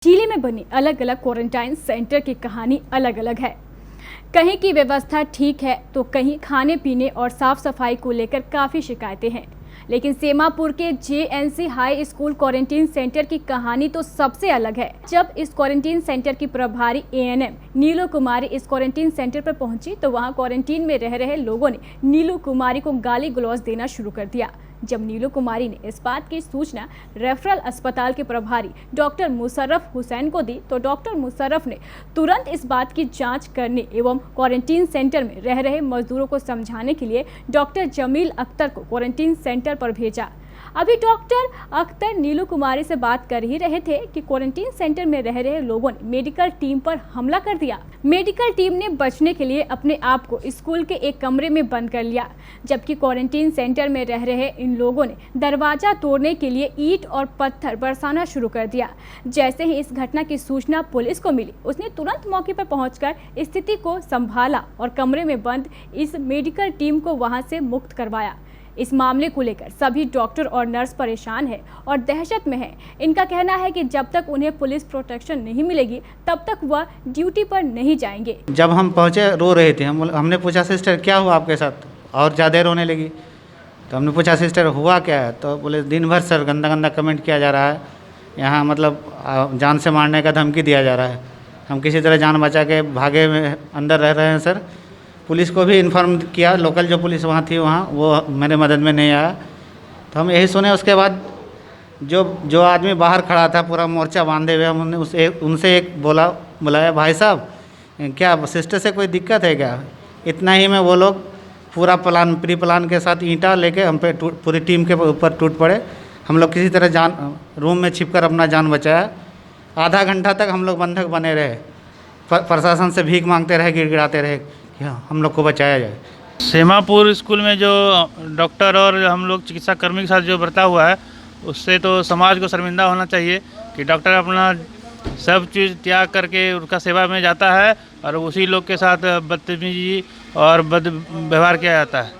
जिले में बनी अलग अलग क्वारंटाइन सेंटर की कहानी अलग अलग है। कहीं की व्यवस्था ठीक है तो कहीं खाने पीने और साफ सफाई को लेकर काफ़ी शिकायतें हैं। लेकिन सेमापुर के JNC high school quarantine centre की कहानी तो सबसे अलग है। जब इस क्वारंटीन सेंटर की प्रभारी एएनएम नीलू कुमारी इस क्वारंटीन सेंटर पर पहुंची तो वहां क्वारंटीन में रह रहे लोगों ने नीलू कुमारी को गाली गलौज देना शुरू कर दिया। जब नीलू कुमारी ने इस बात की सूचना रेफरल अस्पताल के प्रभारी डॉक्टर मुशर्रफ हुसैन को दी तो डॉक्टर मुशर्रफ ने तुरंत इस बात की जांच करने एवं क्वारंटीन सेंटर में रह रहे मजदूरों को समझाने के लिए डॉक्टर जमील अख्तर को क्वारंटीन सेंटर पर भेजा। अभी डॉक्टर अख्तर नीलू कुमारी से बात कर ही रहे थे कि क्वारंटीन सेंटर में रह रहे लोगों ने मेडिकल टीम पर हमला कर दिया। मेडिकल टीम ने बचने के लिए अपने आप को स्कूल के एक कमरे में बंद कर लिया, जबकि क्वारंटीन सेंटर में रह रहे इन लोगों ने दरवाजा तोड़ने के लिए ईंट और पत्थर बरसाना शुरू कर दिया। जैसे ही इस घटना की सूचना पुलिस को मिली, उसने तुरंत मौके पर पहुंचकर स्थिति को संभाला और कमरे में बंद इस मेडिकल टीम को वहां से मुक्त करवाया। इस मामले को लेकर सभी डॉक्टर और नर्स परेशान हैं और दहशत में हैं। इनका कहना है कि जब तक उन्हें पुलिस प्रोटेक्शन नहीं मिलेगी तब तक वह ड्यूटी पर नहीं जाएंगे। जब हम पहुंचे रो रहे थे, हमने पूछा सिस्टर क्या हुआ आपके साथ, और ज़्यादा रोने लगी। तो हमने पूछा सिस्टर हुआ क्या है, तो बोले दिन भर सर गंदा गंदा कमेंट किया जा रहा है, यहाँ मतलब जान से मारने का धमकी दिया जा रहा है। हम किसी तरह जान बचा के भागे में अंदर रह रहे हैं सर। पुलिस को भी इन्फॉर्म किया, लोकल जो पुलिस वहाँ थी वहाँ वो मेरे मदद में नहीं आया। तो हम यही सुने। उसके बाद जो आदमी बाहर खड़ा था पूरा मोर्चा बांधे हुए, हमने उनसे एक बुलाया भाई साहब क्या सिस्टर से कोई दिक्कत है क्या। इतना ही में वो लोग पूरा प्री प्लान के साथ ईंटा लेके हम पे पूरी टीम के ऊपर टूट पड़े। हम लोग किसी तरह रूम में छिपकर अपना जान बचाया। आधा घंटा तक हम लोग बंधक बने रहे, प्रशासन से भीख मांगते रहे, गिड़गिड़ाते रहे कि हम लोग को बचाया जाए। सेमापुर स्कूल में जो डॉक्टर और हम लोग चिकित्सा कर्मी के साथ जो बर्ताव हुआ है, उससे तो समाज को शर्मिंदा होना चाहिए कि डॉक्टर अपना सब चीज़ त्याग करके उनका सेवा में जाता है और उसी लोग के साथ बदतमीजी और बद व्यवहार किया जाता है।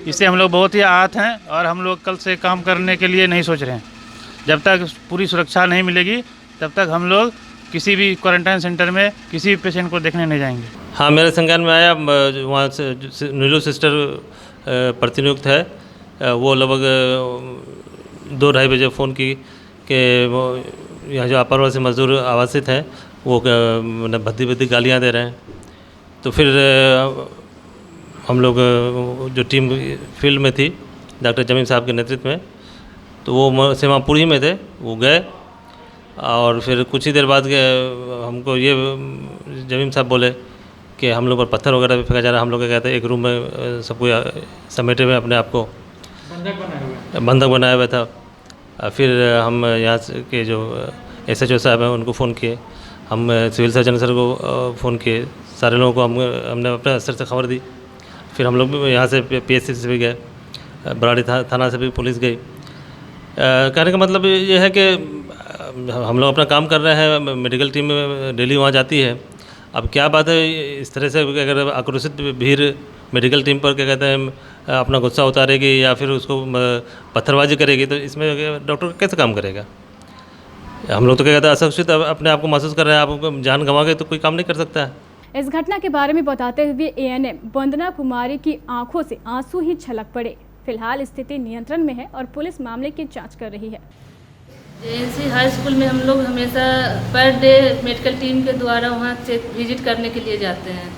इससे हम लोग बहुत ही आहत हैं और हम लोग कल से काम करने के लिए नहीं सोच रहे हैं। जब तक पूरी सुरक्षा नहीं मिलेगी तब तक हम लोग किसी भी क्वारंटाइन सेंटर में किसी भी पेशेंट को देखने नहीं जाएंगे। हाँ, मेरे संज्ञान में आया, वहाँ से नीलू सिस्टर प्रतिनियुक्त है। वो लगभग 2-2:30 बजे फ़ोन की कि वो यहाँ जो अपर मजदूर आवासित हैं वो भद्दी भद्दी गालियाँ दे रहे हैं। तो फिर हम लोग जो टीम फील्ड में थी डॉक्टर जमील साहब के नेतृत्व में, तो वो सेमापुर ही में थे, वो गए और फिर कुछ ही देर बाद हमको ये जमील साहब बोले कि हम लोग पर पत्थर वगैरह भी फेंका जा रहा है। हम लोग क्या कहते हैं एक रूम में सबको समेटे हुए अपने आप को बंधक बनाया हुआ था। फिर हम यहाँ के जो SHO साहब हैं उनको फ़ोन किए, हम सिविल सर्जन सर को फ़ोन किए, सारे लोगों को हमने अपने स्तर से खबर दी। फिर हम लोग यहाँ से PSC से भी गए, बराड़ी थाना से भी पुलिस गई। कहने का मतलब ये है कि हम लोग अपना काम कर रहे हैं, मेडिकल टीम डेली वहाँ जाती है। अब क्या बात है इस तरह से अगर आक्रोशित भीड़ मेडिकल टीम पर क्या कहते हैं अपना गुस्सा उतारेगी या फिर उसको पत्थरबाजी करेगी, तो इसमें डॉक्टर कैसे काम करेगा। हम लोग तो क्या कहते हैं असुरक्षित अपने आप को महसूस कर रहे हैं। आप जान गंवा गए तो कोई काम नहीं कर सकता है। इस घटना के बारे में बताते हुए एएनएम वंदना कुमारी की आंखों से आंसू ही छलक पड़े। फिलहाल स्थिति नियंत्रण में है और पुलिस मामले की जाँच कर रही है। जेएनसी हाई स्कूल में हम लोग हमेशा पर डे मेडिकल टीम के द्वारा वहाँ चेक विजिट करने के लिए जाते हैं।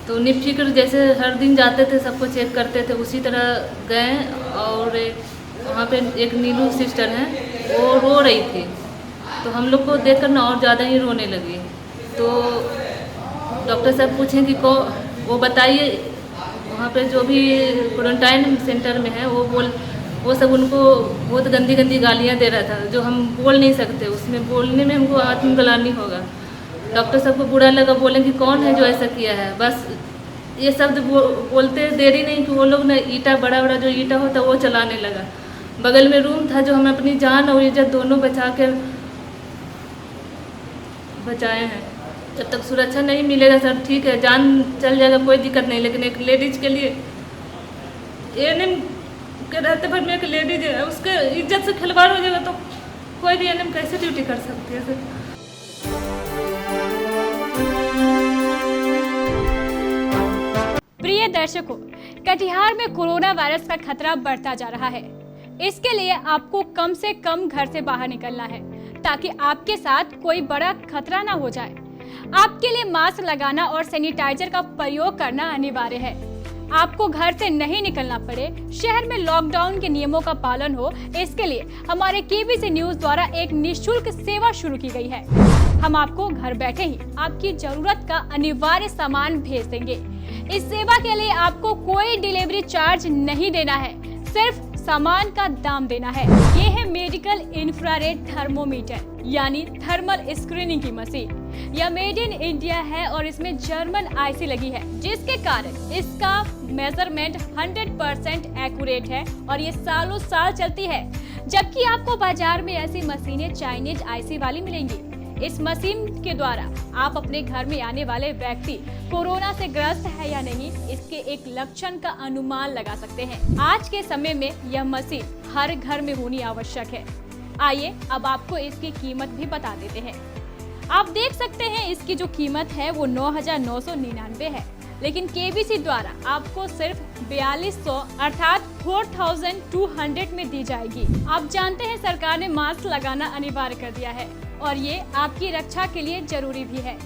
तो निफिक्र जैसे हर दिन जाते थे, सबको चेक करते थे, उसी तरह गए और वहाँ पे एक नीलू सिस्टर हैं, वो रो रही थी। तो हम लोग को देखकर ना और ज़्यादा ही रोने लगी। तो डॉक्टर साहब पूछें कि वो बताइए वहाँ पे जो भी क्वारंटाइन सेंटर में है वो सब उनको बहुत गंदी गंदी गालियाँ दे रहा था, जो हम बोल नहीं सकते। उसमें बोलने में हमको आत्मग्लानि होगा। डॉक्टर साहब को बुरा लगा, बोले कि कौन है जो ऐसा किया है। बस ये शब्द बोलते देरी नहीं कि वो लोग ना ईंटा बड़ा बड़ा जो ईंटा होता वो चलाने लगा। बगल में रूम था जो हम अपनी जान और इज्जत दोनों बचाए हैं। जब तक सुरक्षा नहीं मिलेगा सर, ठीक है जान चल जाएगा, कोई दिक्कत नहीं, लेकिन एक लेडीज़ के लिए एएनएम के रहते भर में एक लेडीज है, उसके इज्जत से खिलवाड़ हो जाएगा तो कोई भी एएनएम कैसे ड्यूटी कर सकती है सर। दर्शकों, कटिहार में कोरोना वायरस का खतरा बढ़ता जा रहा है। इसके लिए आपको कम से कम घर से बाहर निकलना है ताकि आपके साथ कोई बड़ा खतरा ना हो जाए। आपके लिए मास्क लगाना और सैनिटाइजर का प्रयोग करना अनिवार्य है। आपको घर से नहीं निकलना पड़े, शहर में लॉकडाउन के नियमों का पालन हो, इसके लिए हमारे केबीसी न्यूज द्वारा एक निःशुल्क सेवा शुरू की गई है। हम आपको घर बैठे ही आपकी जरूरत का अनिवार्य सामान भेज देंगे। इस सेवा के लिए आपको कोई डिलीवरी चार्ज नहीं देना है, सिर्फ सामान का दाम देना है। ये है मेडिकल इंफ्रारेड थर्मोमीटर यानी थर्मल स्क्रीनिंग की मशीन। यह मेड इन इंडिया है और इसमें जर्मन आईसी लगी है, जिसके कारण इसका मेजरमेंट 100% एक्यूरेट है और ये सालों साल चलती है। जबकि आपको बाजार में ऐसी मशीनें चाइनीज आईसी वाली मिलेंगी। इस मशीन के द्वारा आप अपने घर में आने वाले व्यक्ति कोरोना से ग्रस्त है या नहीं, इसके एक लक्षण का अनुमान लगा सकते हैं। आज के समय में यह मशीन हर घर में होनी आवश्यक है। आइए अब आपको इसकी कीमत भी बता देते हैं। आप देख सकते हैं इसकी जो कीमत है वो 9,999 है, लेकिन केबीसी द्वारा आपको सिर्फ 4200 अर्थात 4200 में दी जाएगी। आप जानते हैं सरकार ने मास्क लगाना अनिवार्य कर दिया है और ये आपकी रक्षा के लिए जरूरी भी है।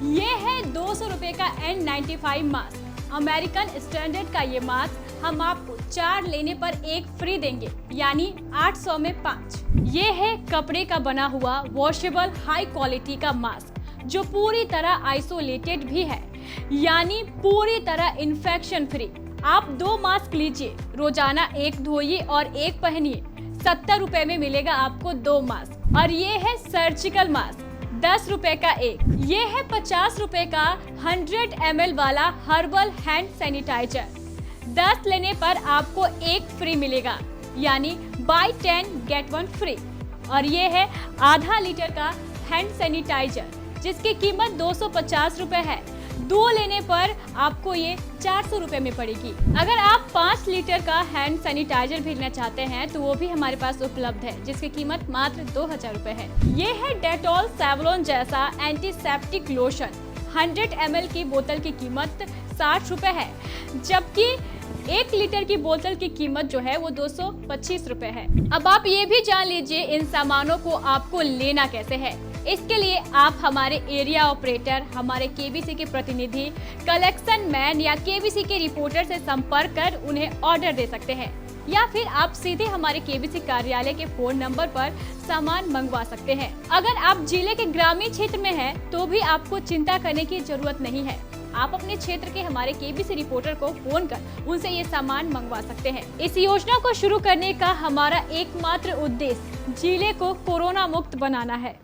ये है 200 रुपए का N95 मास्क। अमेरिकन स्टैंडर्ड का ये मास्क हम आपको 4 लेने पर 1 फ्री देंगे, यानी 800 में 5। ये है कपड़े का बना हुआ वॉशेबल हाई क्वालिटी का मास्क, जो पूरी तरह आइसोलेटेड भी है, यानी पूरी तरह इन्फेक्शन फ्री। आप 2 मास्क लीजिए, रोजाना 1 धोइए और 1 पहनिए। 70 रुपए में मिलेगा आपको 2 मास्क। और ये है सर्जिकल मास्क, 10 रुपए का 1। ये है 50 रुपए का 100 ml वाला हर्बल हैंड सैनिटाइजर। 10 लेने पर आपको 1 फ्री मिलेगा, यानी बाय 10 गेट 1 फ्री। और ये है आधा लीटर का हैंड सैनिटाइजर, जिसकी कीमत 250 रुपए है। 2 लेने पर आपको ये 400 रुपए में पड़ेगी। अगर आप 5 लीटर का हैंड सैनिटाइजर भेजना चाहते हैं तो वो भी हमारे पास उपलब्ध है, जिसकी कीमत मात्र 2000 रुपए है। ये है डेटॉल सैवलॉन जैसा एंटीसेप्टिक लोशन। 100 ml की बोतल की कीमत 60 रुपए है, जबकि 1 लीटर की बोतल की कीमत जो है वो 225 रुपए है। अब आप ये भी जान लीजिए इन सामानों को आपको लेना कैसे है। इसके लिए आप हमारे एरिया ऑपरेटर, हमारे केबीसी के प्रतिनिधि, कलेक्शन मैन या केबीसी के रिपोर्टर से संपर्क कर उन्हें ऑर्डर दे सकते हैं, या फिर आप सीधे हमारे केबीसी कार्यालय के फोन नंबर पर सामान मंगवा सकते हैं। अगर आप जिले के ग्रामीण क्षेत्र में हैं, तो भी आपको चिंता करने की जरूरत नहीं है। आप अपने क्षेत्र के हमारे केबीसी रिपोर्टर को फोन कर उनसे ये सामान मंगवा सकते हैं। इस योजना को शुरू करने का हमारा एकमात्र उद्देश्य जिले को कोरोना मुक्त बनाना है।